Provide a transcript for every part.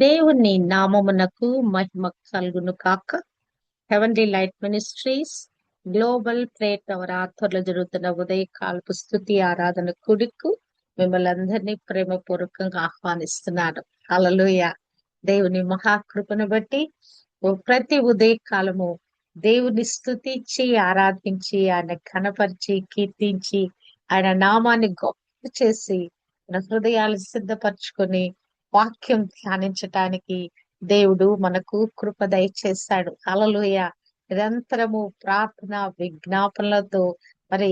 దేవుని నామమునకు మహిమ కలుగును కాక. Heavenly light ministries global prayer tower ఆధ్వర్యంలో జరుగుతున్న ఉదయకాలపు స్తుతి ఆరాధన కుడికు మిమ్మల్ని అందరినీ ప్రేమపూర్వకంగా ఆహ్వానిస్తున్నాను. హల్లెలూయా. దేవుని మహాకృపను బట్టి ప్రతి ఉదయకాలము దేవుని స్తుతించి ఆరాధించి ఆయన ఘనపరిచి కీర్తించి ఆయన నామాన్ని గొప్ప చేసి మన హృదయాలు సిద్ధపరచుకొని వాక్యం ధ్యానించటానికి దేవుడు మనకు కృప దయచేశాడు. హల్లెలూయా. నిరంతరము ప్రార్థన విజ్ఞాపనలతో మరి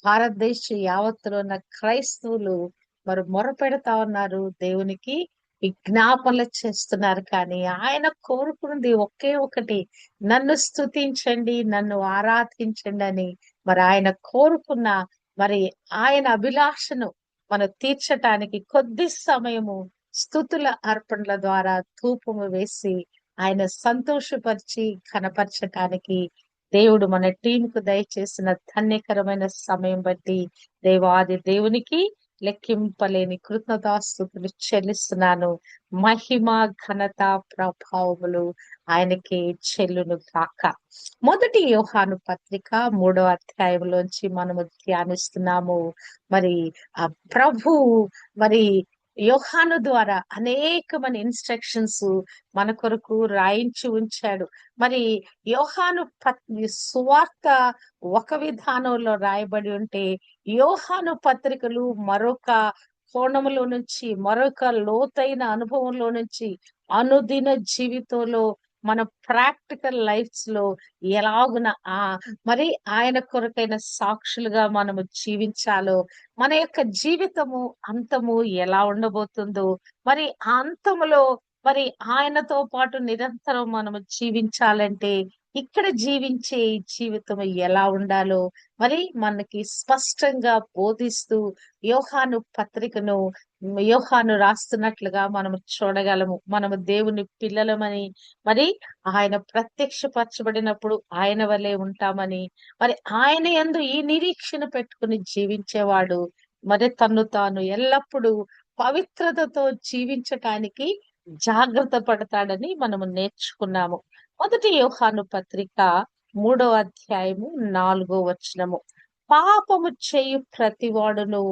భారతదేశ యావత్తులో ఉన్న క్రైస్తవులు మరి మొరపెడతా ఉన్నారు, దేవునికి విజ్ఞాపనలు చేస్తున్నారు. కానీ ఆయన కోరుకున్నది ఒకే ఒకటి, నన్ను స్తుతించండి, నన్ను ఆరాధించండి అని. మరి ఆయన కోరుకున్న మరి ఆయన అభిలాషను మనం తీర్చటానికి కొద్ది సమయము స్తుతుల అర్పణల ద్వారా ధూపము వేసి ఆయన సంతోషపరిచి ఘనపరచటానికి దేవుడు మన టీంకు దయచేసిన ధన్యకరమైన సమయం బట్టి దేవాది దేవునికి లెక్కింపలేని కృతజ్ఞతాస్తుతులు చెల్లిస్తున్నాను. మహిమ ఘనత ప్రభావములు ఆయనకి చెల్లును కాక. మొదటి యోహాను పత్రిక 3వ అధ్యాయంలోంచి మనము ధ్యానిస్తున్నాము. మరి ఆ ప్రభు మరి యోహాను ద్వారా అనేకమైన ఇన్స్ట్రక్షన్స్ మన కొరకు రాయించి ఉంచాడు. మరి యోహాను సువార్త ఒక విధానంలో రాయబడి ఉంటే, యోహాను పత్రికలు మరొక కోణములో నుంచి, మరొక లోతైన అనుభవంలో నుంచి, అనుదిన జీవితంలో మన ప్రాక్టికల్ లైఫ్స్ లో ఎలాగున మరి ఆయన కొరకైన సాక్షులుగా మనము జీవించాలో, మన యొక్క జీవితము అంతము ఎలా ఉండబోతుందో, మరి ఆ అంతములో మరి ఆయనతో పాటు నిరంతరం మనము జీవించాలంటే ఇక్కడ జీవించే ఈ జీవితం ఎలా ఉండాలో మరి మనకి స్పష్టంగా బోధిస్తూ యోహాను పత్రికను యోహాను రాస్తున్నట్లుగా మనము చూడగలము. మనము దేవుని పిల్లలమని, మరి ఆయన ప్రత్యక్షపరచబడినప్పుడు ఆయన వలె ఉంటామని, మరి ఆయన యందు ఈ నిరీక్షణ పెట్టుకుని జీవించేవాడు మరి తన్ను తాను ఎల్లప్పుడూ పవిత్రతతో జీవించటానికి జాగ్రత్త పడతాడని మనము నేర్చుకున్నాము. మొదటి యోహాను పత్రిక 3వ అధ్యాయము 4వ వచనము. పాపము చేయు ప్రతివాడును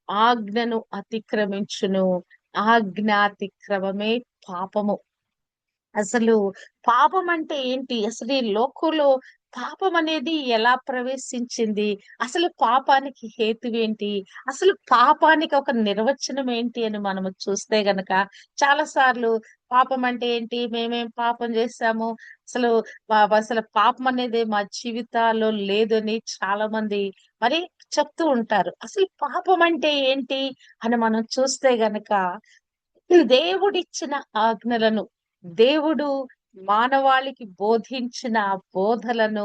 ఆజ్ఞను అతిక్రమించును, ఆజ్ఞాతిక్రమమే పాపము. అసలు పాపం అంటే ఏంటి? అసలు ఈ లోకంలో పాపం అనేది ఎలా ప్రవేశించింది? అసలు పాపానికి హేతువేంటి? అసలు పాపానికి ఒక నిర్వచనం ఏంటి అని మనము చూస్తే గనక, చాలా సార్లు పాపం అంటే ఏంటి? మేమేం పాపం చేశాము? అసలు అసలు పాపం అనేది మా జీవితాల్లో లేదని చాలా మంది మరి చెప్తూ ఉంటారు. అసలు పాపం అంటే ఏంటి అని మనం చూస్తే గనక, దేవుడిచ్చిన ఆజ్ఞలను, దేవుడు మానవాళికి బోధించిన బోధలను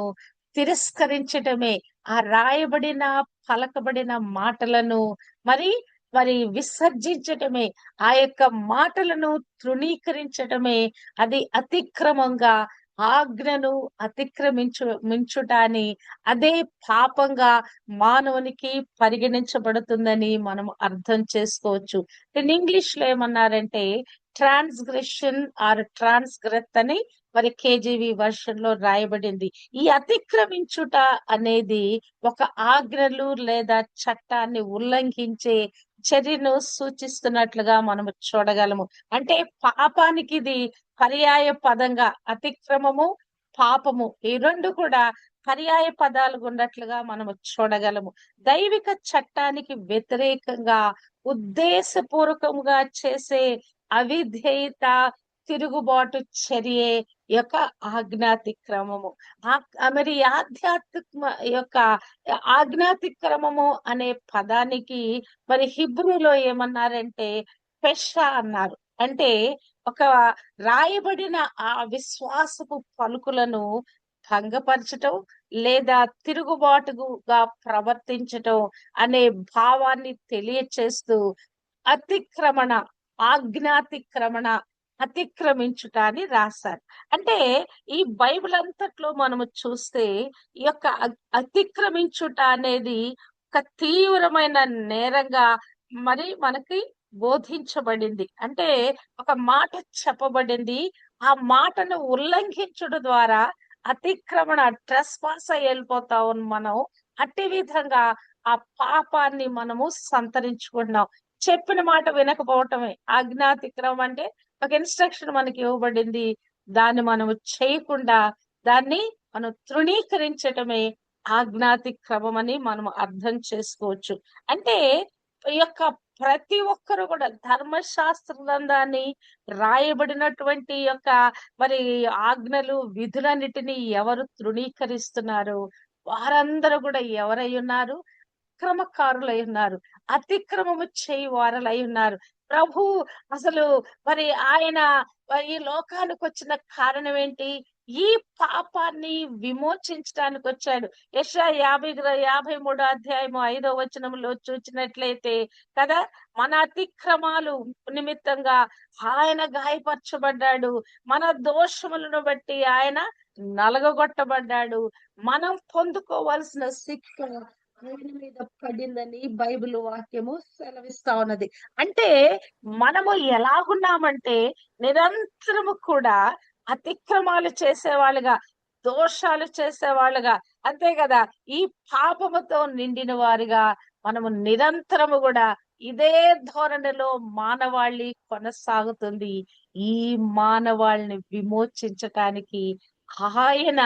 తిరస్కరించటమే, ఆ రాయబడిన పలకబడిన మాటలను మరి మరి విసర్జించటమే, ఆ యొక్క మాటలను తృణీకరించటమే, అది అతిక్రమంగా ఆజ్ఞను మించుటాని, అదే పాపంగా మానవునికి పరిగణించబడుతుందని మనం అర్థం చేసుకోవచ్చు. ఇంగ్లీష్ లో ఏమన్నారంటే ట్రాన్స్గ్రెషన్ ఆర్ ట్రాన్స్గ్రెత్ అని మరి కేజీవి వర్షన్ లో రాయబడింది. ఈ అతిక్రమించుట అనేది ఒక ఆజ్ఞలు లేదా చట్టాన్ని ఉల్లంఘించే చర్యను సూచిస్తున్నట్లుగా మనము చూడగలము. అంటే పాపానికి ఇది పర్యాయ పదంగా, అతిక్రమము పాపము ఈ రెండు కూడా పర్యాయ పదాలు ఉన్నట్లుగా మనము చూడగలము. దైవిక చట్టానికి వ్యతిరేకంగా ఉద్దేశపూర్వకంగా చేసే అవిధేయత, తిరుగుబాటు చర్యే యొక్క ఆజ్ఞాతిక్రమము. మరి ఆధ్యాత్మిక యొక్క ఆజ్ఞాతిక్రమము అనే పదానికి మరి హిబ్రూలో ఏమన్నారంటే పెషా అన్నారు. అంటే ఒక రాయబడిన ఆ విశ్వాసపు పలుకులను భంగపరచటం లేదా తిరుగుబాటుగా ప్రవర్తించటం అనే భావాన్ని తెలియచేస్తూ అతిక్రమణ, ఆజ్ఞాతిక్రమణ, అతిక్రమించుట అని రాశారు. అంటే ఈ బైబిల్ అంతట్లో మనము చూస్తే ఈ యొక్క అతిక్రమించుట అనేది ఒక తీవ్రమైన నేరంగా మరి మనకి బోధించబడింది. అంటే ఒక మాట చెప్పబడింది. ఆ మాటను ఉల్లంఘించుట ద్వారా అతిక్రమణ ట్రెస్పాస్ అయ్యి వెళ్ళిపోతాం మనం. అట్టి విధంగా ఆ పాపాన్ని మనము సంతరించుకుంటున్నాం. చెప్పిన మాట వినకపోవటమే ఆజ్ఞాతిక్రమం. అంటే ఒక ఇన్స్ట్రక్షన్ మనకి ఇవ్వబడింది. దాన్ని మనము చేయకుండా దాన్ని మనం తృణీకరించటమే ఆజ్ఞాతిక్రమం అని మనం అర్థం చేసుకోవచ్చు. అంటే ఈ యొక్క ప్రతి ఒక్కరు కూడా ధర్మశాస్త్ర గ్రంథాన్ని రాయబడినటువంటి యొక్క మరి ఆజ్ఞలు విధులన్నిటినీ ఎవరు తృణీకరిస్తున్నారు, వారందరూ కూడా ఎవరై ఉన్నారు? అక్రమకారులై ఉన్నారు. అతిక్రమము చేయి వారలై ఉన్నారు. ప్రభు అసలు మరి ఆయన ఈ లోకానికి వచ్చిన కారణం ఏంటి? ఈ పాపాన్ని విమోచించడానికి వచ్చాడు. యెషయా 53 అధ్యాయము 5వ వచనంలో చూచినట్లయితే కదా, మన అతిక్రమాలు నిమిత్తంగా ఆయన గాయపరచబడ్డాడు. మన దోషములను బట్టి ఆయన నలగగొట్టబడ్డాడు. మనం పొందుకోవాల్సిన శిక్ష ఆయన మీద పడిందని బైబిల్ వాక్యము సెలవిస్తా ఉన్నది. అంటే మనము ఎలాగున్నామంటే నిరంతరము కూడా అతిక్రమాలు చేసేవాళ్ళుగా, దోషాలు చేసేవాళ్ళుగా, అంతే కదా, ఈ పాపముతో నిండిన వారిగా మనము నిరంతరము కూడా ఇదే ధోరణిలో మానవాళి కొనసాగుతుంది. ఈ మానవాళిని విమోచించటానికి ఆయన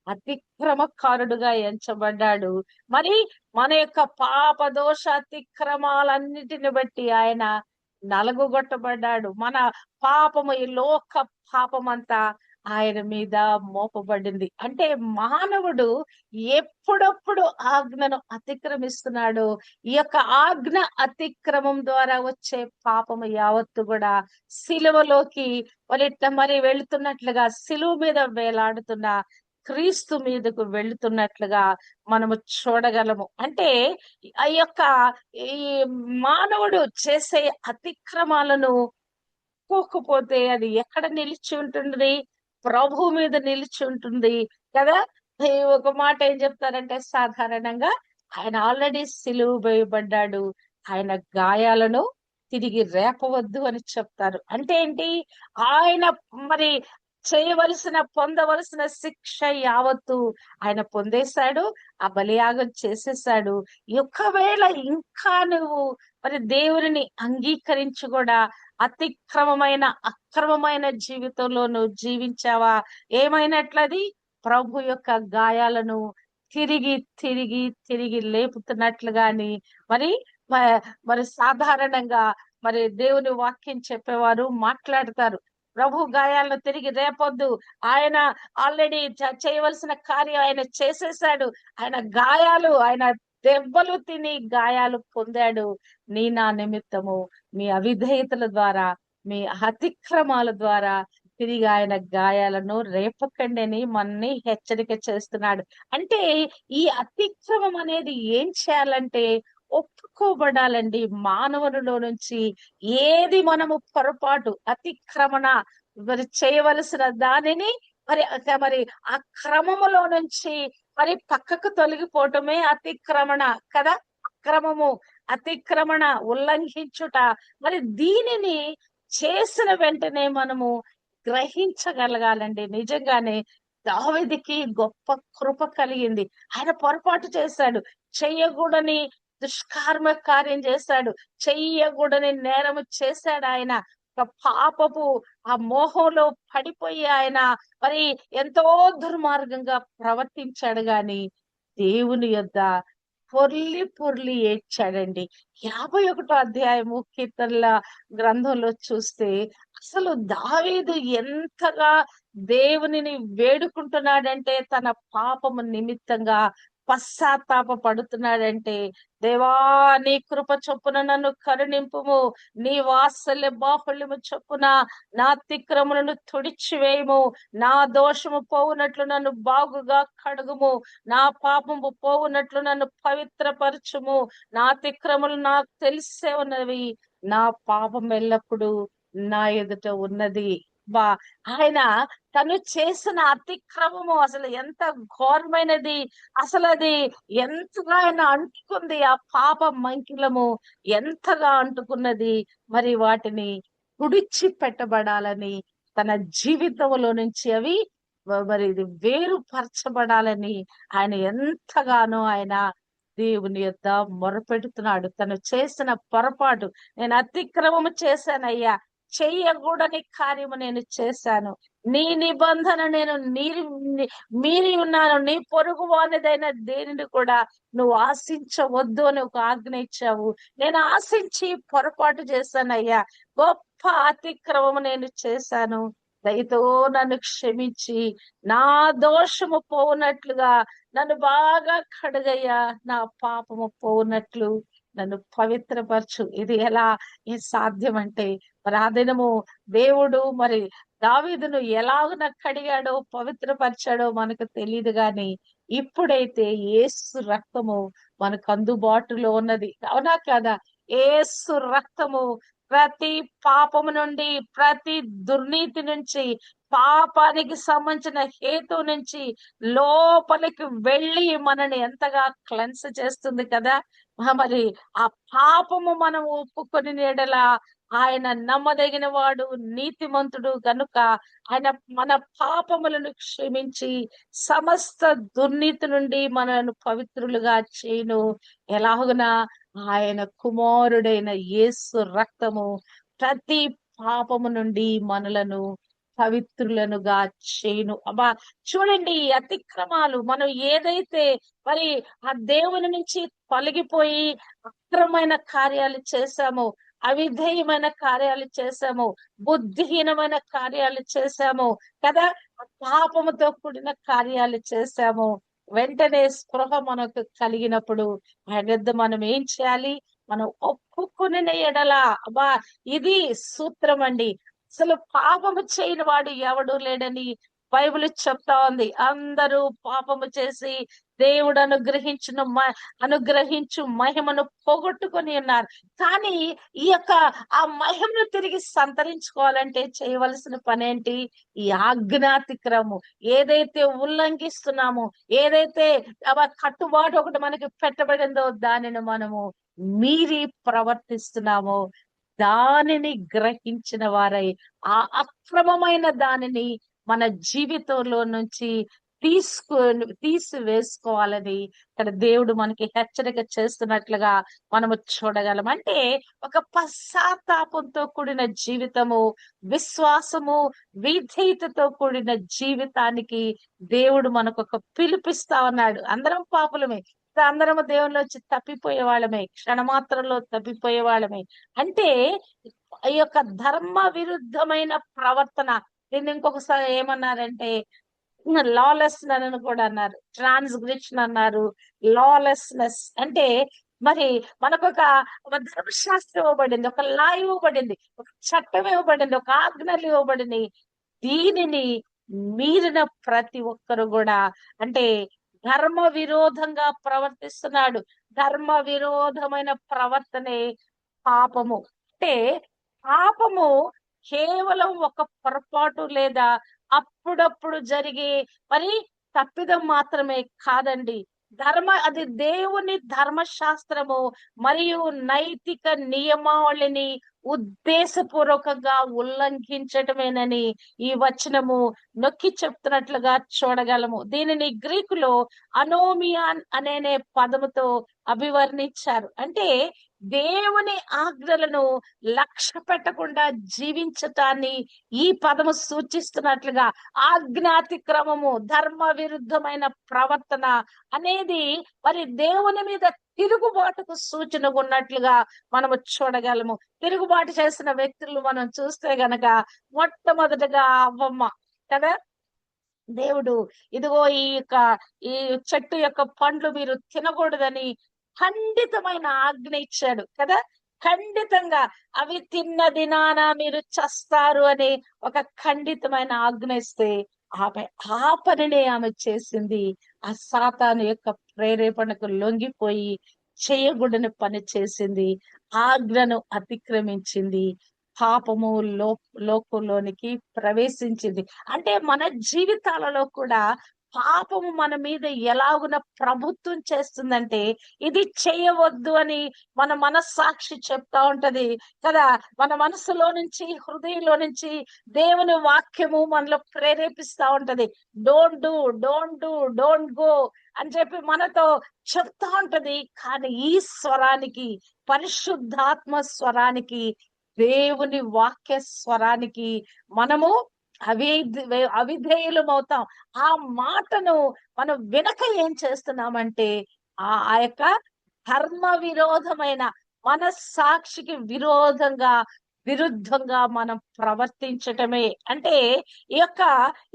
అతిక్రమకారుడుగా ఎంచబడ్డాడు. మరి మన యొక్క పాప దోష అతిక్రమాలన్నిటిని బట్టి ఆయన నలగొట్టబడ్డాడు. మన పాపము, ఈ లోక పాపమంతా ఆయన మీద మోపబడింది. అంటే మానవుడు ఎప్పుడప్పుడు ఆజ్ఞను అతిక్రమిస్తున్నాడు. ఈ యొక్క ఆజ్ఞ అతిక్రమం ద్వారా వచ్చే పాపము యావత్తు కూడా సిలువలోకి మరి వెళుతున్నట్లుగా, సిలువ మీద వేలాడుతున్న క్రీస్తు మీదకు వెళుతున్నట్లుగా మనము చూడగలము. అంటే ఆ యొక్క ఈ మానవుడు చేసే అతిక్రమాలను పోకపోతే అది ఎక్కడ నిలిచి ఉంటుంది? ప్రభు మీద నిలిచి ఉంటుంది కదా. ఒక మాట ఏం చెప్తారంటే సాధారణంగా ఆయన ఆల్రెడీ సిలువ వేయబడ్డాడు, ఆయన గాయాలను తిరిగి రేపవద్దు అని చెప్తారు. అంటే ఏంటి? ఆయన మరి పొందవలసిన శిక్ష యావత్తు ఆయన పొందేశాడు, ఆ బలియాగం చేసేసాడు. ఒకవేళ ఇంకా నువ్వు మరి దేవుని అంగీకరించి కూడా అక్రమమైన జీవితంలో నువ్వు జీవించావా? ఏమైనట్లది? ప్రభు యొక్క గాయాలను తిరిగి తిరిగి తిరిగి లేపుతున్నట్లుగాని మరి మరి సాధారణంగా మరి దేవుని వాక్యం చెప్పేవారు మాట్లాడతారు. ప్రభు గాయాలను తిరిగి రేపొద్దు. ఆయన ఆల్రెడీ చేయవలసిన కార్యం ఆయన చేసేసాడు. ఆయన దెబ్బలు తిని గాయాలు పొందాడు. నా నిమిత్తము మీ అవిధేయతల ద్వారా, మీ అతిక్రమాల ద్వారా తిరిగి ఆయన గాయాలను రేపకండి అని మనని హెచ్చరిక చేస్తున్నాడు. అంటే ఈ అతిక్రమం అనేది ఏం చేయాలంటే ఒప్పుకోబడాలండి. మానవునిలో నుంచి ఏది మనము పొరపాటు, అతిక్రమణ మరి చేయవలసిన దానిని మరి మరి ఆ క్రమములో నుంచి మరి పక్కకు తొలగిపోవటమే అతిక్రమణ కదా. అతిక్రమణ ఉల్లంఘించుట. మరి దీనిని చేసిన వెంటనే మనము గ్రహించగలగాలండి. నిజంగానే దావీదుకి గొప్ప కృప కలిగింది. ఆయన పొరపాటు చేశాడు, చెయ్యకూడని దుష్కర్మ కార్యం చేశాడు, చెయ్యకూడని నేరము చేశాడు. ఆయన ఒక పాపపు ఆ మోహంలో పడిపోయి ఆయన మరి ఎంతో దుర్మార్గంగా ప్రవర్తించాడు. గాని దేవుని యొద్ద పొర్లి పొర్లి ఏడ్చాడండి. 51 అధ్యాయము కీర్తనల గ్రంథంలో చూస్తే అసలు దావీదు ఎంతగా దేవునిని వేడుకుంటున్నాడంటే, తన పాపము నిమిత్తంగా పశ్చాత్తాప పడుతున్నాడంటే, దేవా నీ కృప చొప్పున నన్ను కరుణింపుము, నీ వాత్సల్య బాహుళ్యము చొప్పున నా అతిక్రమలను తుడిచివేయము, నా దోషము పోవునట్లు నన్ను బాగుగా కడుగుము, నా పాపము పోవునట్లు నన్ను పవిత్రపరచుము, నా అతిక్రమలు నాకు తెలిసే ఉన్నవి, నా పాపం ఎల్లప్పుడూ నా ఎదుట ఉన్నది. బా ఆయన తను చేసిన అతిక్రమము అసలు ఎంత ఘోరమైనది, అసలు అది ఎంతగా ఆయన అంటుకుంది, ఆ పాప మంకిలము ఎంతగా అంటుకున్నది. మరి వాటిని తుడిచి పెట్టబడాలని, తన జీవితంలో నుంచి అవి మరి ఇది వేరుపరచబడాలని ఆయన ఎంతగానో ఆయన దేవుని యొద్ద మొరపెడుతున్నాడు. తను చేసిన పొరపాటు, నేను అతిక్రమము చేశానయ్యా, చెయ్యకూడని కార్యము నేను చేశాను, నీ నిబంధన నేను మీరి ఉన్నాను, నీ పొరుగు వానిదైన దేనిని కూడా నువ్వు ఆశించవద్దు అని ఒక ఆజ్ఞ ఇచ్చావు. నేను ఆశించి పొరపాటు చేశానయ్యా, గొప్ప అతిక్రమము నేను చేశాను, దయతో నన్ను క్షమించి నా దోషము పోనట్లుగా నన్ను బాగా కడుగయ్యా, నా పాపము పోనట్లు నన్ను పవిత్రపరచు. ఇది ఎలా ఈ సాధ్యం అంటే, మరి ఆ దినము దేవుడు మరి దావీదును ఎలాగున కడిగాడో పవిత్రపరిచాడో మనకు తెలియదు గాని, ఇప్పుడైతే యేసు రక్తము మనకు అందుబాటులో ఉన్నది. అవునా కదా? యేసు రక్తము ప్రతి పాపము నుండి, ప్రతి దుర్నీతి నుంచి, పాపానికి సంబంధించిన హేతు నుంచి లోపలికి వెళ్ళి మనని ఎంతగా క్లెన్స్ చేస్తుంది కదా. మరి ఆ పాపము మనం ఒప్పుకొని ఎడల ఆయన నమ్మదగిన వాడు, నీతిమంతుడు గనుక ఆయన మన పాపములను క్షమించి సమస్త దుర్నీతి నుండి మనను పవిత్రులుగా చేయును. ఎలాగున ఆయన కుమారుడైన యేసు రక్తము ప్రతి పాపము నుండి మనలను పవిత్రులనుగా చేయును. అబ్బా, చూడండి ఈ అతిక్రమాలు మనం ఏదైతే మరి ఆ దేవుని నుంచి తొలగిపోయి అక్రమైన కార్యాలు చేశామో, అవిధేయమైన కార్యాలు చేశాము, బుద్ధిహీనమైన కార్యాలు చేశాము కదా, పాపముతో కూడిన కార్యాలు చేశాము. వెంటనే స్పృహ మనకు కలిగినప్పుడు ఆయన వద్ద మనం ఏం చేయాలి? మనం ఒప్పుకుని ఎడల, అబ్బా ఇది సూత్రం అండి. అసలు పాపము చేయని వాడు ఎవడు లేడని బైబిల్ చెప్తా ఉంది. అందరూ పాపము చేసి దేవుడు అనుగ్రహించు మహిమను పోగొట్టుకొని ఉన్నారు. కానీ ఈ యొక్క ఆ మహిమను తిరిగి సంతరించుకోవాలంటే చేయవలసిన పని ఏంటి? ఈ ఆజ్ఞాతిక్రమం ఏదైతే ఉల్లంఘిస్తున్నామో, ఏదైతే కట్టుబాటు ఒకటి మనకి పెట్టబడిందో దానిని మనము మీరి ప్రవర్తిస్తున్నామో, దానిని గ్రహించిన వారై ఆ అక్రమమైన దానిని మన జీవితంలో నుంచి తీసివేసుకోవాలని ఇక్కడ దేవుడు మనకి హెచ్చరిక చేస్తున్నట్లుగా మనము చూడగలం. అంటే ఒక పశ్చాత్తాపంతో కూడిన జీవితము, విశ్వాసము, విధేయతతో కూడిన జీవితానికి దేవుడు మనకు ఒక పిలుపిస్తా ఉన్నాడు. అందరం పాపులమే, అందరము దేవుళ్ళు వచ్చి తప్పిపోయే వాళ్ళమే, క్షణమాత్రంలో తప్పిపోయే వాళ్ళమే. అంటే ఈ యొక్క ధర్మ విరుద్ధమైన ప్రవర్తన, దీన్ని ఇంకొకసారి ఏమన్నారంటే లాలెస్ అని కూడా అన్నారు, ట్రాన్స్గ్రెషన్ అన్నారు, లాలెస్నెస్. అంటే మరి మనకు ఒక ధర్మశాస్త్రం ఇవ్వబడింది, ఒక లా ఇవ్వబడింది, ఒక చట్టం ఇవ్వబడింది, ఒక ఆజ్ఞలు ఇవ్వబడింది. దీనిని మీరిన ప్రతి ఒక్కరు కూడా అంటే ధర్మ విరోధంగా ప్రవర్తిస్తున్నాడు. ధర్మ విరోధమైన ప్రవర్తనే పాపము. అంటే పాపము కేవలం ఒక పొరపాటు లేదా అప్పుడప్పుడు జరిగే మరి తప్పిదం మాత్రమే కాదండి. అది దేవుని ధర్మశాస్త్రము మరియు నైతిక నియమావళిని ఉద్దేశపూర్వకంగా ఉల్లంఘించటమేనని ఈ వచనము నొక్కి చెప్తున్నట్లుగా చూడగలము. దీనిని గ్రీకులో అనోమియాన్ అనే పదముతో అభివర్ణించారు. అంటే దేవుని ఆజ్ఞలను లక్ష్య పెట్టకుండా జీవించటాన్ని ఈ పదము సూచిస్తున్నట్లుగా ఆజ్ఞాతిక్రమము, ధర్మ విరుద్ధమైన ప్రవర్తన అనేది మరి దేవుని మీద తిరుగుబాటుకు సూచన ఉన్నట్లుగా మనము చూడగలము. తిరుగుబాటు చేసిన వ్యక్తులు మనం చూస్తే గనక మొట్టమొదటిగా అవ్వమ్మ కదా. దేవుడు ఇదిగో ఈ చెట్టు యొక్క పండ్లు మీరు తినకూడదని ఖండితమైన ఆజ్ఞ ఇచ్చాడు కదా. ఖండితంగా అవి తిన్న దినాన మీరు చస్తారు అని ఒక ఖండితమైన ఆజ్ఞ ఇస్తే ఆ పనినే ఆమె చేసింది. ఆ సాతాను యొక్క ప్రేరేపణకు లొంగిపోయి చేయకూడని పని చేసింది, ఆజ్ఞను అతిక్రమించింది, పాపము లో లోకంలోనికి ప్రవేశించింది. అంటే మన జీవితాలలో కూడా పాపము మన మీద ఎలాగున ప్రభుత్వం చేస్తుందంటే, ఇది చేయవద్దు అని మన మనస్సాక్షి చెప్తా ఉంటది కదా! మన మనసులో నుంచి, హృదయంలో నుంచి దేవుని వాక్యము మనలో ప్రేరేపిస్తా ఉంటది. Don't do, don't do, don't go అని చెప్పి మనతో చెప్తా ఉంటది. కానీ ఈ స్వరానికి, పరిశుద్ధాత్మ స్వరానికి, దేవుని వాక్య స్వరానికి మనము అవిధేయులమవుతాం. ఆ మాటను మనం వినక ఏం చేస్తున్నామంటే, ఆ యొక్క ధర్మ విరోధమైన మనస్సాక్షికి విరుద్ధంగా మనం ప్రవర్తించటమే. అంటే ఈ యొక్క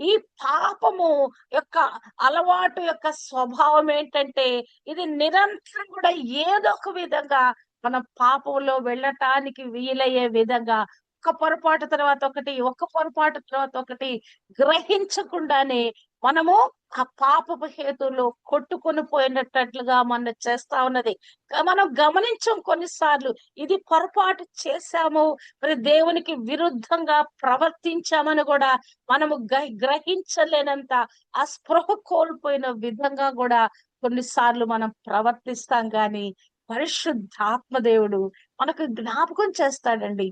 ఈ పాపము యొక్క అలవాటు యొక్క స్వభావం ఏంటంటే, ఇది నిరంతరం కూడా ఏదో ఒక విధంగా మనం పాపంలో వెళ్ళటానికి వీలయ్యే విధంగా ఒక్క పొరపాటు తర్వాత ఒకటి, ఒక్క పొరపాటు తర్వాత ఒకటి గ్రహించకుండానే మనము ఆ పాపపు హేతువులో కొట్టుకొని పోయినట్లుగా మన చేస్తా ఉన్నది. మనం గమనించం కొన్నిసార్లు ఇది పొరపాటు చేశాము, మరి దేవునికి విరుద్ధంగా ప్రవర్తించామని కూడా మనము గ్రహించలేనంత ఆ స్పృహ కోల్పోయిన విధంగా కూడా కొన్నిసార్లు మనం ప్రవర్తిస్తాం. గాని పరిశుద్ధాత్మ దేవుడు మనకు జ్ఞాపకం చేస్తాడండి.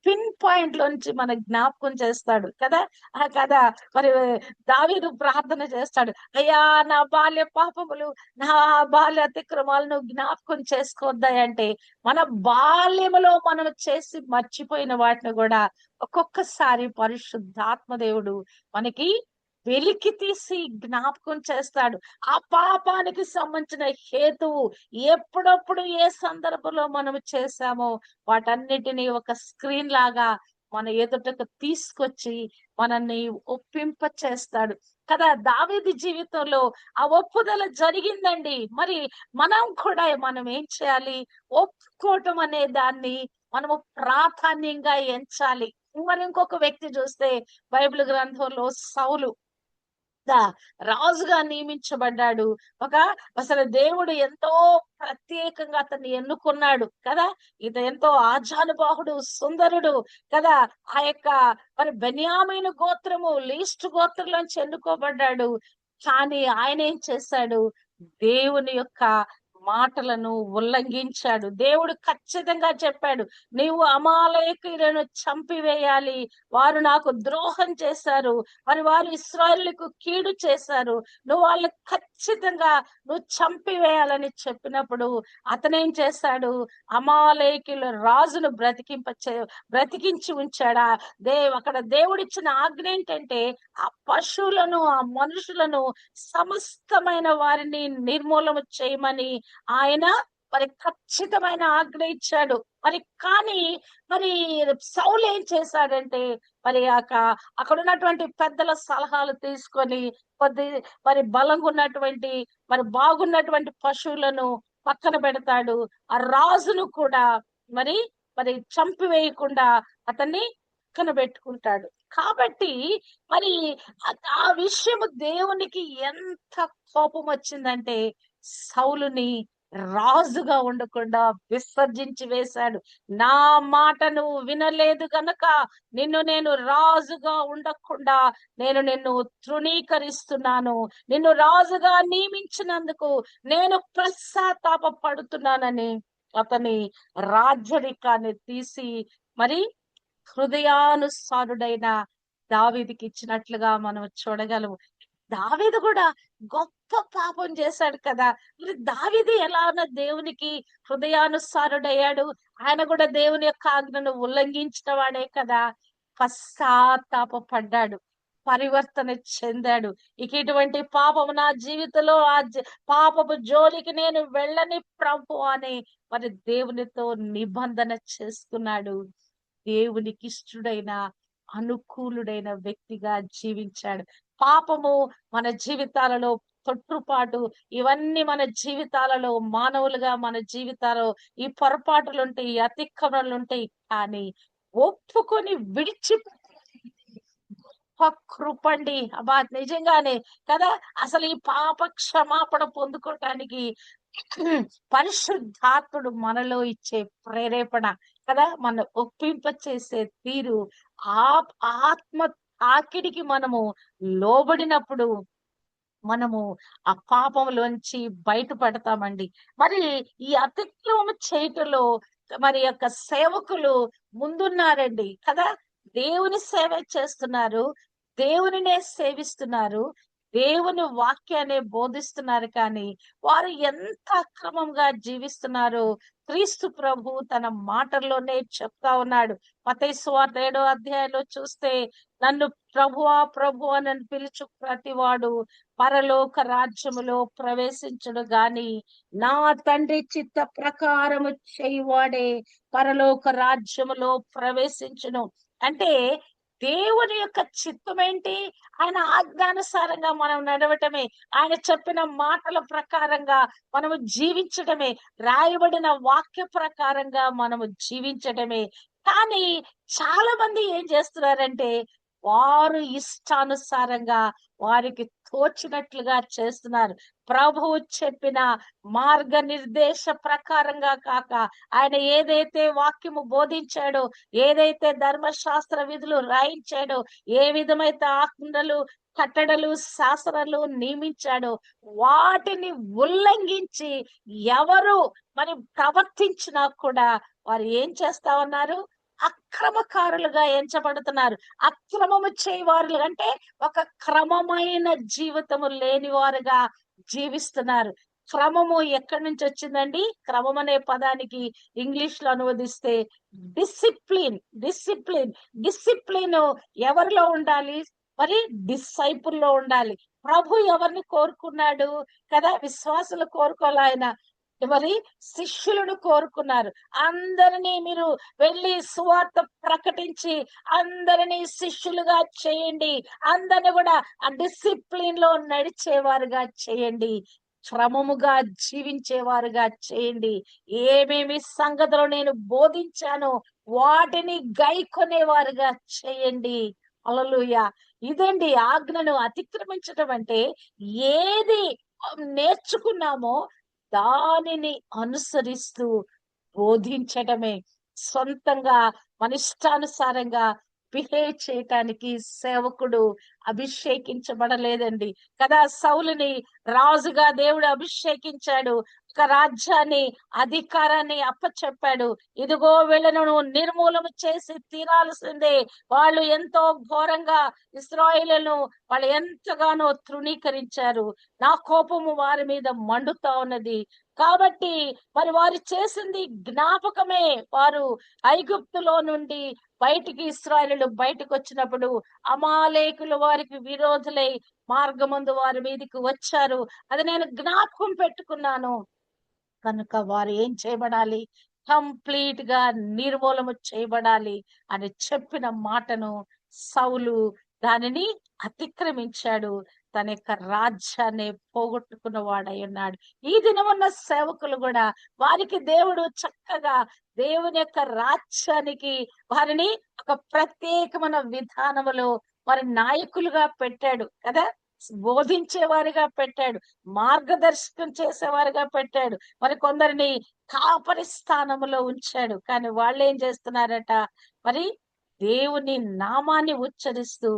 పిన్ పాయింట్ లోంచి మనకు జ్ఞాపకం చేస్తాడు కదా! కదా! మరి దావీదు ప్రార్థన చేస్తాడు. అయ్యా, నా బాల్య పాపములు, నా బాల్య అతిక్రమాలను జ్ఞాపకం చేసుకోవద్దాయి అంటే, మన బాల్యములో మనం చేసి మర్చిపోయిన వాటిని కూడా ఒక్కొక్కసారి పరిశుద్ధాత్మ దేవుడు మనకి వెలికి తీసి జ్ఞాపకం చేస్తాడు. ఆ పాపానికి సంబంధించిన హేతువు ఎప్పుడప్పుడు ఏ సందర్భంలో మనం చేశామో వాటన్నిటిని ఒక స్క్రీన్ లాగా మన ఎదుటకు తీసుకొచ్చి మనల్ని ఒప్పింప చేస్తాడు కదా! దావీదు జీవితంలో ఆ ఒప్పుదల జరిగిందండి. మరి మనం ఏం చేయాలి? ఒప్పుకోవటం అనే దాన్ని మనము ప్రాధాన్యంగా ఎంచాలి. మరి ఇంకొక వ్యక్తి చూస్తే బైబిల్ గ్రంథంలో సౌలు దా రాజుగా నియమించబడ్డాడు. అసలు దేవుడు ఎంతో ప్రత్యేకంగా అతన్ని ఎన్నుకున్నాడు కదా! ఎంతో ఆజానుబాహుడు, సుందరుడు కదా! ఆ యొక్క మరి బెన్యామీను గోత్రము లీస్ట్ గోత్రంలోంచి ఎన్నుకోబడ్డాడు. కానీ ఆయన ఏం చేశాడు? దేవుని యొక్క మాటలను ఉల్లంఘించాడు. దేవుడు ఖచ్చితంగా చెప్పాడు, నీవు అమాలేకీయులను చంపివేయాలి. వారు నాకు ద్రోహం చేశారు. మరి వారు ఇశ్రాయేలుకు కీడు చేశారు. నువ్వు వాళ్ళని ఖచ్చితంగా చంపివేయాలని చెప్పినప్పుడు అతనేం చేశాడు? అమాలేకీయుల రాజును బ్రతికించి ఉంచాడా? అక్కడ దేవుడిచ్చిన ఆజ్ఞ ఏంటంటే, ఆ పశువులను, ఆ మనుషులను, సమస్తమైన వారిని నిర్మూలన చేయమని ఆయన మరి ఖచ్చితమైన ఆజ్ఞ ఇచ్చాడు. కానీ మరి సౌలు ఏం చేశాడంటే, మరి అక్కడ ఉన్నటువంటి పెద్దల సలహాలు తీసుకొని మరి బలంగా ఉన్నటువంటి, మరి బాగున్నటువంటి పశువులను పక్కన పెడతాడు. ఆ రాజును కూడా మరి మరి చంపివేయకుండా అతన్ని పక్కన పెట్టుకుంటాడు. కాబట్టి మరి ఆ విషయము దేవునికి ఎంత కోపం వచ్చిందంటే, సౌలుని రాజుగా ఉండకుండా విసర్జించి వేశాడు. నా మాట నువ్వు వినలేదు గనక నేను రాజుగా ఉండకుండా నిన్ను తృణీకరిస్తున్నాను. నిన్ను రాజుగా నియమించినందుకు నేను పశ్చాత్తాప పడుతున్నానని అతని రాజ్యరికాన్ని తీసి మరి హృదయానుసారుడైన దావీదుకి ఇచ్చినట్లుగా మనం చూడగలము. దావీదు కూడా గొప్ప పాపం చేశాడు కదా! మరి దావీదు ఎలాన దేవునికి హృదయానుసారుడయ్యాడు? ఆయన కూడా దేవుని యొక్క ఆజ్ఞను ఉల్లంఘించిన వాడే కదా! పశ్చాత్తాప పడ్డాడు, పరివర్తన చెందాడు. ఇటువంటి పాపము నా జీవితంలో పాపపు జోలికి నేను వెళ్ళని ప్రభు అని మరి దేవునితో నిబంధన చేసుకున్నాడు. దేవునికి ఇష్టడైన, అనుకూలుడైన వ్యక్తిగా జీవించాడు. పాపము మన జీవితాలలో తొట్టుపాటు, ఇవన్నీ మన జీవితాలలో, మానవులుగా మన జీవితాల్లో ఈ పొరపాటులుంటాయి, ఈ అతిక్రమణలుంటాయి. కానీ ఒప్పుకొని కృపండి. అబ్బా, నిజంగానే కదా! అసలు ఈ పాప క్షమాపణ పొందుకోవటానికి పరిశుద్ధాత్ముడు మనలో ఇచ్చే ప్రేరేపణ కదా మన ఒప్పింప చేసే తీరు, ఆ ఆత్మ తాకిడికి మనము లోబడినప్పుడు మనము ఆ పాపంలోంచి బయటపడతామండి. మరి ఈ అతిక్రమం చేయటంలో మరి యొక్క సేవకులు ముందున్నారండి కదా! దేవుని సేవ చేస్తున్నారు. దేవునినే సేవిస్తున్నారు. దేవుని వాక్యాన్ని బోధిస్తున్నారు కానీ, వారు ఎంత అక్రమంగా జీవిస్తున్నారో క్రీస్తు ప్రభు తన మాటల్లోనే చెప్తా ఉన్నాడు. మత్తయి సువార్త 7 అధ్యాయంలో చూస్తే, నన్ను ప్రభువా, ప్రభువా నన్ను పిలుచు ప్రతివాడు పరలోక రాజ్యములో ప్రవేశించును గాని, నా తండ్రి చిత్త ప్రకారము చేయువాడే పరలోక రాజ్యములో ప్రవేశించును. అంటే దేవుని యొక్క చిత్తం ఏంటి? ఆయన ఆజ్ఞానుసారంగా మనం నడవటమే. ఆయన చెప్పిన మాటల ప్రకారంగా మనము జీవించటమే. రాయబడిన వాక్య ప్రకారంగా మనము జీవించటమే. కానీ చాలా మంది ఏం చేస్తున్నారంటే, వారు ఇష్టానుసారంగా వారికి తోచినట్లుగా చేస్తున్నారు. ప్రభువు చెప్పిన మార్గనిర్దేశ ప్రకారంగా కాక, ఆయన ఏదైతే వాక్యము బోధించాడో, ఏదైతే ధర్మశాస్త్ర విధులు రాయించాడో, ఏ విధమైతే ఆజ్ఞలు, కట్టడలు, శాసనాలు నియమించాడో, వాటిని ఉల్లంఘించి ఎవరు మరి ప్రవర్తించినా కూడా వారు ఏం చేస్తా ఉన్నారు? అక్రమకారులుగా ఎంచబడుతున్నారు. అక్రమము చేయవారులు అంటే ఒక క్రమమైన జీవితము లేనివారుగా జీవిస్తున్నారు. క్రమము ఎక్కడి నుంచి వచ్చిందండి? క్రమం అనే పదానికి ఇంగ్లీష్ లో అనువదిస్తే డిసిప్లిన్. డిసిప్లిన్. డిసిప్లిన్ ఎవరిలో ఉండాలి? మరి డిసైపుల్లో ఉండాలి. ప్రభు ఎవరిని కోరుకున్నాడు కదా? విశ్వాసులు కోరుకోలే ఆయన. మరి శిష్యులను కోరుకున్నారు. అందరినీ మీరు వెళ్లి సువార్త ప్రకటించి అందరినీ శిష్యులుగా చేయండి. అందరిని కూడా ఆ డిసిప్లిన్ లో నడిచేవారుగా చేయండి. క్రమముగా జీవించేవారుగా చేయండి. ఏమేమి సంగతులు నేను బోధించానో వాటిని గైకొనేవారుగా చేయండి. హల్లెలూయా! ఇదండి ఆజ్ఞను అతిక్రమించడం అంటే, ఏది నేర్చుకున్నామో దానిని అనుసరిస్తూ బోధించటమే. సొంతంగా మన ఇష్టానుసారంగా బిహేవ్ చేయటానికి సేవకుడు అభిషేకించబడలేదండి కదా! సౌలుని రాజుగా దేవుడు అభిషేకించాడు. ఒక రాజ్యాన్ని, అధికారాన్ని అప్పచెప్పాడు. ఇదిగో వీళ్ళను నువ్వు నిర్మూలన చేసి తీరాల్సిందే. వాళ్ళు ఎంతో ఘోరంగా ఇశ్రాయేలును వాళ్ళు ఎంతగానో తృణీకరించారు. నా కోపము వారి మీద మండుతా ఉన్నది. కాబట్టి మరి వారు చేసింది జ్ఞాపకమే. వారు ఐగుప్తులో నుండి బయటికి ఇశ్రాయేలీయులు బయటకొచ్చినప్పుడు అమాలేకులు వారికి విరోధులై మార్గమందు వారి మీదకి వచ్చారు. అది నేను జ్ఞాపకం పెట్టుకున్నాను. కనుక వారు ఏం చేయబడాలి? కంప్లీట్ గా నిర్మూలము చేయబడాలి అని చెప్పిన మాటను సౌలు దానిని అతిక్రమించాడు. తన యొక్క రాజ్యాన్ని పోగొట్టుకున్న వాడై ఉన్నాడు. ఈ దినమున్న సేవకులు కూడా వారికి దేవుడు చక్కగా దేవుని యొక్క రాజ్యానికి వారిని ఒక ప్రత్యేకమైన విధానములో వారి నాయకులుగా పెట్టాడు కదా! బోధించేవారిగా పెట్టాడు. మార్గదర్శకం చేసేవారుగా పెట్టాడు. మరి కొందరిని కాపరి స్థానంలో ఉంచాడు. కానీ వాళ్ళేం చేస్తున్నారట? మరి దేవుని నామాన్ని ఉచ్చరిస్తూ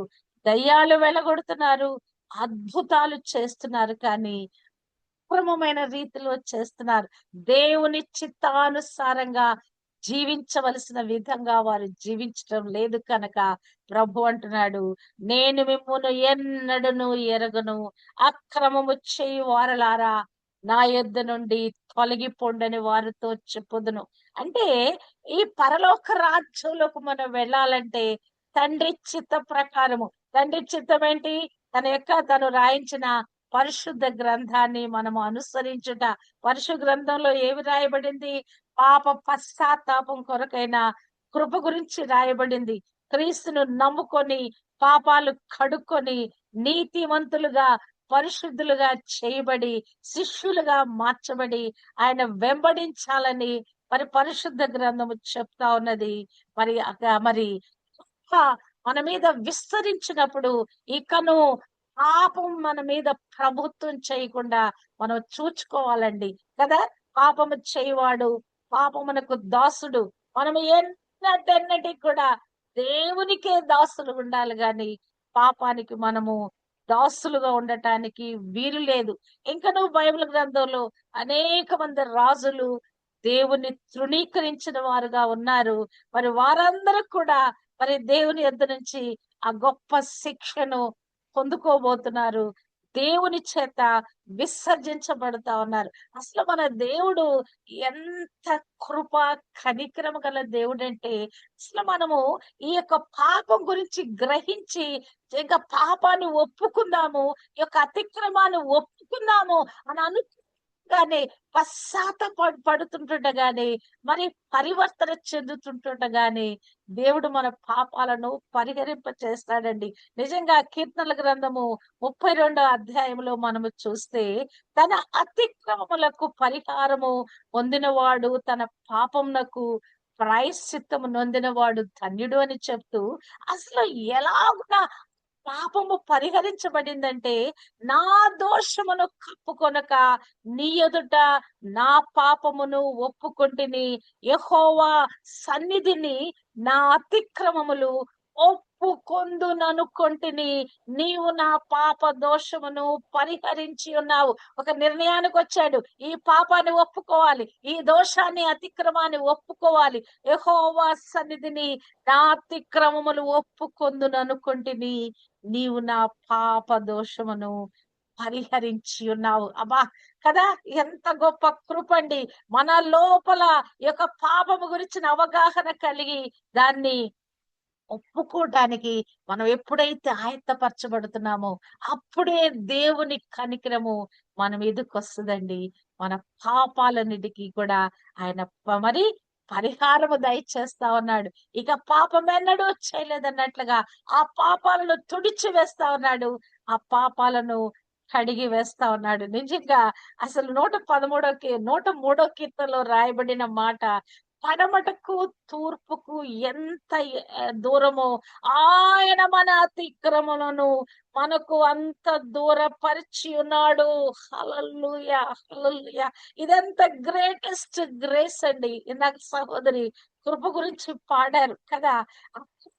దయ్యాలు వెళ్ళగొడుతున్నారు. అద్భుతాలు చేస్తున్నారు కానీ అక్రమమైన రీతిలో చేస్తున్నారు. దేవుని చిత్తానుసారంగా జీవించవలసిన విధంగా వారు జీవించటం లేదు కనుక ప్రభు అంటున్నాడు, నేను మిమ్మును ఎన్నడను ఎరగను, అక్రమము చేయు వారలారా నా యొద్ద నుండి తొలగిపోండని వారితో చెప్పుదును. అంటే ఈ పరలోక రాజ్యంలోకి మనం వెళ్ళాలంటే తండ్రి చిత్త ప్రకారము, తండ్రి చిత్తం ఏంటి? తను రాయించిన పరిశుద్ధ గ్రంథాన్ని మనము అనుసరించుట. పరిశుద్ధ గ్రంథంలో ఏమి రాయబడింది? పాప పశ్చాత్తాపం కొరకైన కృప గురించి రాయబడింది. క్రీస్తును నమ్ముకొని పాపాలు కడుక్కొని నీతిమంతులుగా, పరిశుద్ధులుగా చేయబడి, శిష్యులుగా మార్చబడి ఆయన వెంబడించాలని మరి పరిశుద్ధ గ్రంథము చెప్తా ఉన్నది. మరి కృప మన మీద విస్తరించినప్పుడు ఇకను పాపం మన మీద ప్రభుత్వం చేయకుండా మనం చూచుకోవాలండి కదా! పాపము చేయవాడు పాపమునకు దాసుడు. మనం ఎన్నటెన్నటికి కూడా దేవునికే దాసులు ఉండాలి గాని పాపానికి మనము దాసులుగా ఉండటానికి వీలు లేదు. ఇంకా నువ్వు బైబిల్ గ్రంథంలో అనేక మంది రాజులు దేవుని తృణీకరించిన వారుగా ఉన్నారు. మరి వారందరూ కూడా మరి దేవుని యొద్ద నుంచి ఆ గొప్ప శిక్షను పొందుకోబోతున్నారు. దేవుని చేత విసర్జించబడతా ఉన్నారు. అసలు మన దేవుడు ఎంత కృప, కనికరం గల దేవుడంటే, అసలు మనము ఈ యొక్క పాపం గురించి గ్రహించి, ఇక పాపాన్ని ఒప్పుకుందాము, ఈ యొక్క అతిక్రమాన్ని ఒప్పుకుందాము అని అనుకోగానే పడుతుంటుండగానే, మరి పరివర్తన చెందుతుంటుండగానే, దేవుడు మన పాపాలను పరిహరింప చేస్తాడండి. నిజంగా కీర్తనల గ్రంథము 32 అధ్యాయంలో మనము చూస్తే, తన అతిక్రమములకు పరిహారము పొందినవాడు తన పాపమునకు ప్రాయశ్చిత్తము నొందినవాడు ధన్యుడు అని చెప్తూ, అసలు ఎలాగున పాపము పరిహరించబడిందంటే, నా దోషమును కప్పుకొనక నీ ఎదుట నా పాపమును ఒప్పుకొంటిని. యెహోవా సన్నిధిని నా అతిక్రమములు ఒప్పుకొందుననుకొంటిని. నీవు నా పాప దోషమును పరిహరించి ఉన్నావు. ఒక నిర్ణయానికి వచ్చాడు. ఈ పాపాన్ని ఒప్పుకోవాలి. ఈ దోషాన్ని, అతిక్రమాన్ని ఒప్పుకోవాలి. యెహోవా సన్నిధిని నా అతిక్రమములు ఒప్పుకొందుననుకొంటిని. నీవు నా పాప దోషమును పరిహరించి ఉన్నావు. అబ్బా! కదా! ఎంత గొప్ప కృపండి. మన లోపల ఈ యొక్క పాపము గురించిన అవగాహన కలిగి దాన్ని ఒప్పుకోటానికి మనం ఎప్పుడైతే ఆయత్తపరచబడుతున్నామో, అప్పుడే దేవుని కనికరము మన మీదకొస్తదండి. మన పాపాలన్నిటికి కూడా ఆయన మరి పరిహారము దయచేస్తా ఉన్నాడు. ఇక పాపమెన్నడూ చేయలేదన్నట్లుగా ఆ పాపాలను తుడిచి వేస్తా ఉన్నాడు. ఆ పాపాలను కడిగి వేస్తా ఉన్నాడు. నిజంగా అసలు 103 కీర్తనలో రాయబడిన మాట, పడమటకు తూర్పుకు ఎంత దూరమో ఆయన మన అతిక్రమలను మనకు అంత దూరపరిచి ఉన్నాడు. హల్లెలూయా! హల్లెలూయా! ఇదెంత గ్రేటెస్ట్ గ్రేస్ అండి. ఇందాక సహోదరి కృప గురించి పాడారు కదా! ఆ కృప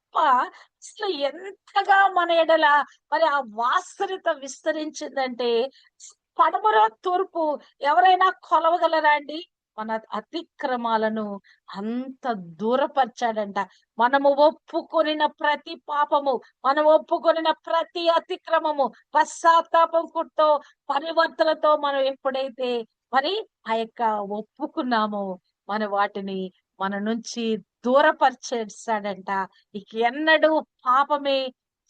అసలు ఎంతగా మన ఎడల మరి ఆ వాస్తవిత విస్తరించిందంటే, పడమర, తూర్పు ఎవరైనా కొలవగలరా అండి? మన అతిక్రమాలను అంత దూరపరిచాడంట. మనము ఒప్పుకొనిన ప్రతి పాపము, మనం ఒప్పుకొనిన ప్రతి అతిక్రమము, పశ్చాత్తాపంతో, పరివర్తనతో మనం ఎప్పుడైతే మరి ఆ యొక్క ఒప్పుకున్నామో, మన వాటిని మన నుంచి దూరపరిచేసాడంట. ఇక ఎన్నడూ పాపమే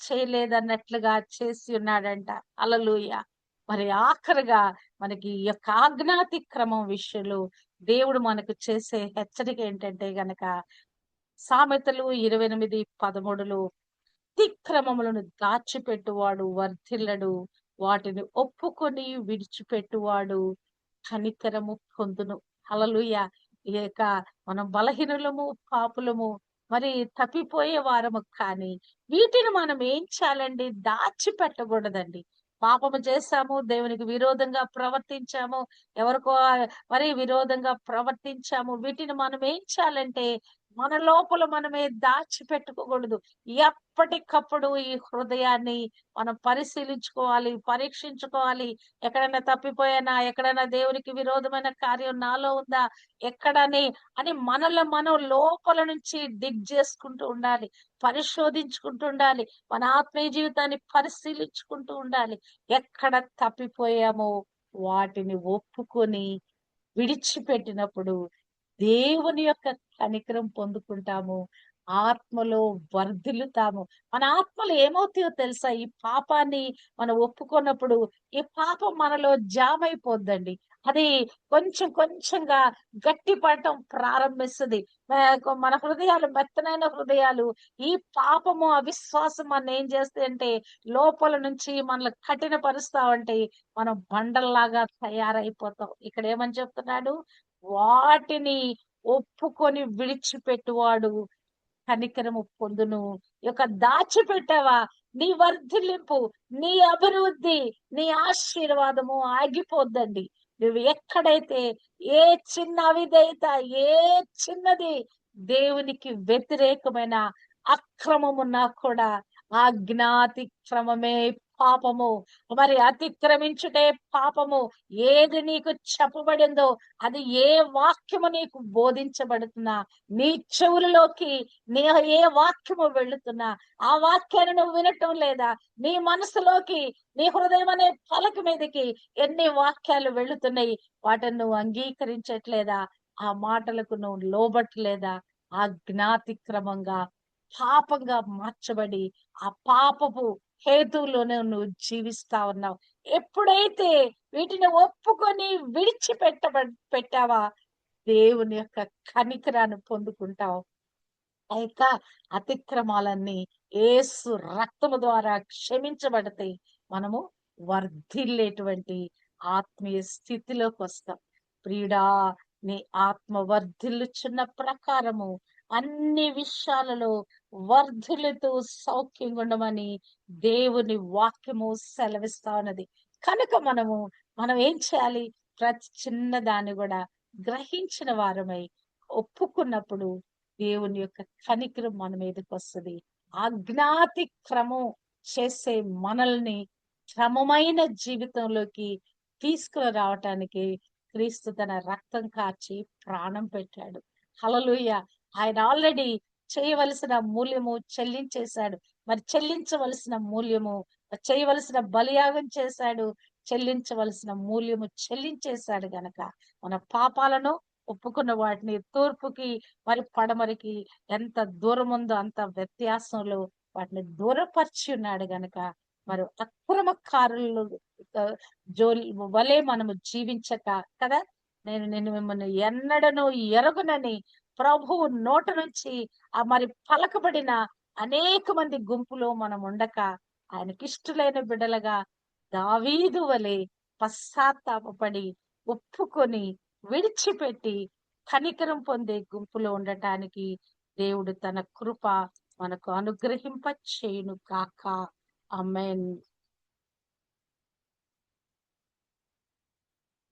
చేయలేదన్నట్లుగా చేసి ఉన్నాడంట. హల్లెలూయా! మరి ఆఖరిగా మనకి ఈ యొక్క ఆజ్ఞాతిక్రమం విషయంలో దేవుడు మనకు చేసే హెచ్చరిక ఏంటంటే గనక, సామెతలు 28:13లో అతిక్రమములను దాచిపెట్టువాడు వర్ధిల్లడు, వాటిని ఒప్పుకొని విడిచిపెట్టువాడు కనికరము పొందును. హల్లెలూయా! ఈ యొక్క మనం బలహీనులము, పాపులము, మరి తప్పిపోయే వారము కానీ, వీటిని మనం ఏం చేయాలండి? దాచిపెట్టకూడదండి. పాపము చేశాము, దేవునికి విరోధంగా ప్రవర్తించాము, ఎవరికో మరి విరోధంగా ప్రవర్తించాము. వీటిని మనం ఏం చేయాలంటే, మన లోపల మనమే దాచిపెట్టుకోకూడదు. ఎప్పటికప్పుడు ఈ హృదయాన్ని మనం పరిశీలించుకోవాలి, పరీక్షించుకోవాలి. ఎక్కడైనా తప్పిపోయానా? ఎక్కడైనా దేవునికి విరోధమైన కార్యం నాలో ఉందా? ఎక్కడని అని మనల్ని మనం లోపల నుంచి డిగ్ చేసుకుంటూ ఉండాలి. పరిశోధించుకుంటూ ఉండాలి. మన ఆత్మీయ జీవితాన్ని పరిశీలించుకుంటూ ఉండాలి. ఎక్కడ తప్పిపోయామో వాటిని ఒప్పుకొని విడిచిపెట్టినప్పుడు దేవుని యొక్క కనికరం పొందుకుంటాము. ఆత్మలో వర్ధిల్లుతాము. మన ఆత్మలు ఏమవుతాయో తెలుసా? ఈ పాపాన్ని మనం ఒప్పుకున్నప్పుడు, ఈ పాపం మనలో జామ్ అయిపోద్దండి. అది కొంచెం కొంచెంగా గట్టిపడటం ప్రారంభిస్తది. మన హృదయాలు మెత్తనైన హృదయాలు, ఈ పాపము, అవిశ్వాసం మననేం చేస్తాయంటే, లోపల నుంచి మనల్ని కఠినపరుస్తా ఉంటాయి. మనం బండల్లాగా తయారైపోతాం. ఇక్కడ ఏమని చెప్తున్నాడు? వాటిని ఒప్పుకొని విడిచిపెట్టువాడు కనికరము పొందును. ఈ యొక్క దాచిపెట్టావా? నీ వర్ధిల్లింపు, నీ అభివృద్ధి, నీ ఆశీర్వాదము ఆగిపోద్దండి. నువ్వు ఎక్కడైతే ఏ చిన్న అవిధేయత, ఏ చిన్నది దేవునికి వ్యతిరేకమైన అక్రమమున్నా కూడా ఆ జ్ఞాతిక్రమమే పాపము. మరి అతిక్రమించుటే పాపము. ఏది నీకు చెప్పబడిందో, అది ఏ వాక్యము నీకు బోధించబడుతున్నా, నీ చెవులలోకి నీ ఏ వాక్యము వెళ్ళుతున్నా, ఆ వాక్యాన్ని నువ్వు వినటం లేదా? నీ మనసులోకి, నీ హృదయం అనే పలక మీదకి ఎన్ని వాక్యాలు వెళ్ళుతున్నాయి, వాటిని నువ్వు అంగీకరించట్లేదా? ఆ మాటలకు నువ్వు లోబట్టలేదా? ఆ జ్ఞాతిక్రమంగా, పాపంగా మార్చబడి, ఆ పాపపు హేతువులోనే నువ్వు జీవిస్తా ఉన్నావు. ఎప్పుడైతే వీటిని ఒప్పుకొని పెట్టావా, దేవుని యొక్క కనికరాన్ని పొందుకుంటావు. ఆ యొక్క అతిక్రమాలన్నీ యేసు రక్తము ద్వారా క్షమించబడతాయి. మనము వర్ధిల్లేటువంటి ఆత్మీయ స్థితిలోకి వస్తాం. ప్రియుడా, నీ ఆత్మ వర్ధిల్లుచున్న ప్రకారము అన్ని విషయాలలో వర్ధిల్లుతూ సౌఖ్యంగా ఉండమని దేవుని వాక్యము సెలవిస్తా ఉన్నది. కనుక మనం ఏం చేయాలి? ప్రతి చిన్న దాన్ని కూడా గ్రహించిన వారమై ఒప్పుకున్నప్పుడు దేవుని యొక్క కనికరం మన మీదకి వస్తుంది. అజ్ఞాతి క్రమం చేసే మనల్ని క్రమమైన జీవితంలోకి తీసుకుని రావటానికి క్రీస్తు తన రక్తం కార్చి ప్రాణం పెట్టాడు. హల్లెలూయా! ఆయన ఆల్రెడీ చేయవలసిన మూల్యము చెల్లించేశాడు. మరి చెల్లించవలసిన మూల్యము, చేయవలసిన బలియాగం చేశాడు. చెల్లించవలసిన మూల్యము చెల్లించేశాడు గనక మన పాపాలను ఒప్పుకున్న వాటిని తూర్పుకి మరి పడమరికి ఎంత దూరం ఉందో అంత వ్యత్యాసంలో వాటిని దూరపరిచి ఉన్నాడు గనక మరి అక్రమకారులు జోలి వలె మనము జీవించక కదా, నేను మిమ్మల్ని ఎన్నడను ఎరగనని ప్రభువు నోట నుంచి ఆ మరి పలకబడిన అనేక మంది గుంపులో మనం ఉండక ఆయనకిష్టులైన బిడ్డలుగా దావీదు వలె పశ్చాత్తాపపడి ఒప్పుకొని విడిచిపెట్టి కనికరం పొందే గుంపులో ఉండటానికి దేవుడు తన కృప మనకు అనుగ్రహింప చేయును కాక. ఆమేన్.